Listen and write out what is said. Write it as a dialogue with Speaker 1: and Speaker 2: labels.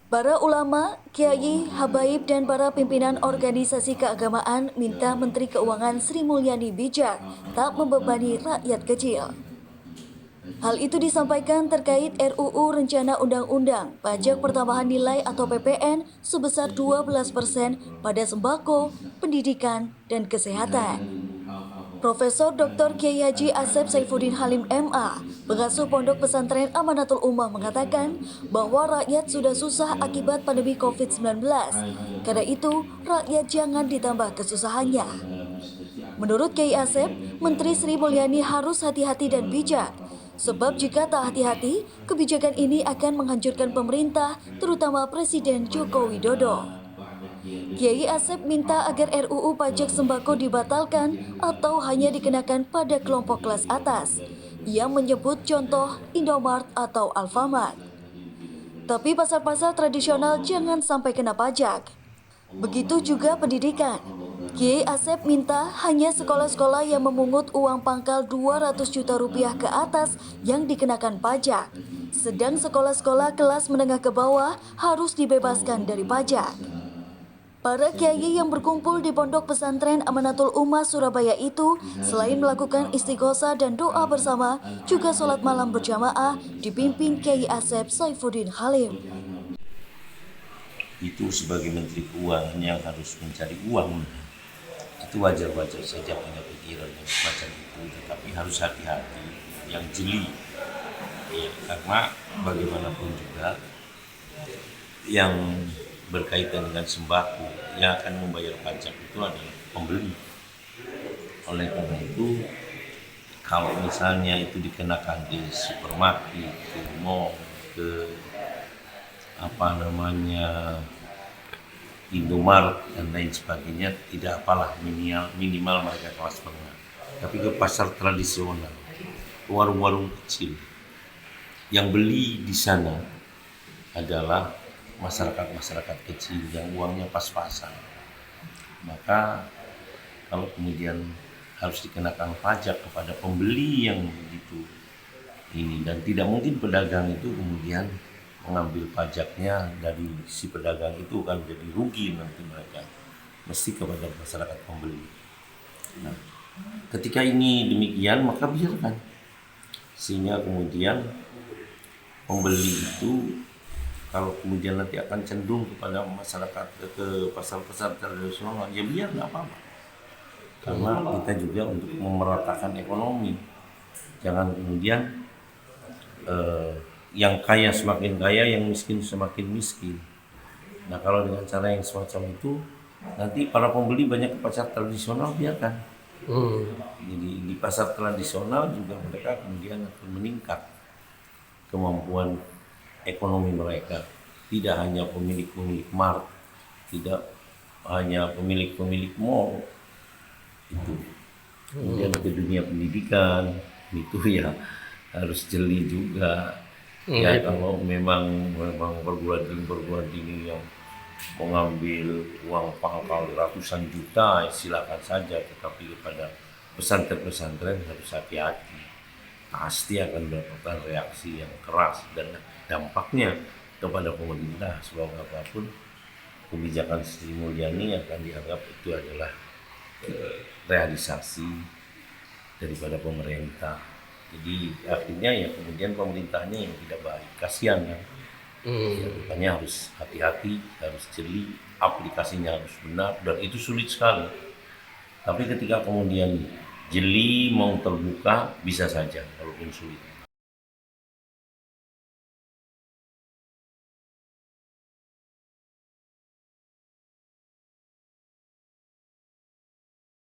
Speaker 1: Para ulama, kiai, habaib, dan para pimpinan organisasi keagamaan minta Menteri Keuangan Sri Mulyani bijak tak membebani rakyat kecil. Hal itu disampaikan terkait RUU Rencana Undang-Undang Pajak Pertambahan Nilai atau PPN sebesar 12% pada sembako, pendidikan, dan kesehatan. Profesor Dr. Kiai Haji Asep Saifuddin Halim MA, pengasuh Pondok Pesantren Amanatul Ummah mengatakan bahwa rakyat sudah susah akibat pandemi COVID-19. Karena itu, rakyat jangan ditambah kesusahannya. Menurut Kiai Asep, Menteri Sri Mulyani harus hati-hati dan bijak. Sebab jika tak hati-hati, kebijakan ini akan menghancurkan pemerintah, terutama Presiden Joko Widodo. Kiai Asep minta agar RUU pajak sembako dibatalkan atau hanya dikenakan pada kelompok kelas atas. Ia menyebut contoh Indomart atau Alfamart. Tapi pasar-pasar tradisional jangan sampai kena pajak. Begitu juga pendidikan. Kiai Asep minta hanya sekolah-sekolah yang memungut uang pangkal 200 juta rupiah ke atas yang dikenakan pajak. Sedang sekolah-sekolah kelas menengah ke bawah harus dibebaskan dari pajak. Para kiai yang berkumpul di Pondok Pesantren Amanatul Ummah Surabaya itu selain melakukan istighosah dan doa bersama, juga sholat malam berjamaah dipimpin Kiai Asep Saifuddin Halim.
Speaker 2: Itu sebagai Menteri Keuangan yang harus mencari uang, itu wajar-wajar saja punya pikiran yang semacam itu, tetapi harus hati-hati, yang jeli, ya, karena bagaimanapun juga yang berkaitan dengan sembako yang akan membayar pajak itu adalah pembeli. Oleh karena itu, kalau misalnya itu dikenakan di supermarket, ke mall, ke Indomart dan lain sebagainya, tidak apalah, minimal mereka kelas menengah. Tapi ke pasar tradisional, warung-warung kecil, yang beli di sana adalah masyarakat kecil yang uangnya pas-pasan. Maka kalau kemudian harus dikenakan pajak kepada pembeli yang begitu ini, dan tidak mungkin pedagang itu kemudian mengambil pajaknya dari si pedagang itu, kan jadi rugi nanti mereka, mesti kepada masyarakat pembeli. Nah, ketika ini demikian maka biarkan, sehingga kemudian pembeli itu kalau kemudian nanti akan cenderung kepada masyarakat ke pasar-pasar tradisional, ya biar nggak apa-apa. Karena kita juga untuk memeratakan ekonomi. Jangan kemudian yang kaya semakin kaya, yang miskin semakin miskin. Nah, kalau dengan cara yang semacam itu, nanti para pembeli banyak ke pasar tradisional, biarkan. Jadi di pasar tradisional juga mereka kemudian akan meningkat kemampuan ekonomi mereka. Tidak hanya pemilik-pemilik mart, tidak hanya pemilik-pemilik mall, itu. Kemudian ke dunia pendidikan itu ya harus jeli juga. Ya, kalau memang perguruan tinggi yang mengambil uang pangkal ratusan juta, silakan saja, tetapi kepada pesantren-pesantren harus hati-hati. Pasti akan mendapatkan reaksi yang keras dan dampaknya kepada pemerintah. Sebab apapun kebijakan Sri Mulyani akan dianggap itu adalah realisasi daripada pemerintah. Jadi akhirnya ya kemudian pemerintahnya yang tidak baik, kasihan kan. Ya, makanya harus hati-hati, harus jeli, aplikasinya harus benar, dan itu sulit sekali. Tapi ketika kemudian jeli, mau terbuka, bisa saja, walaupun sulit.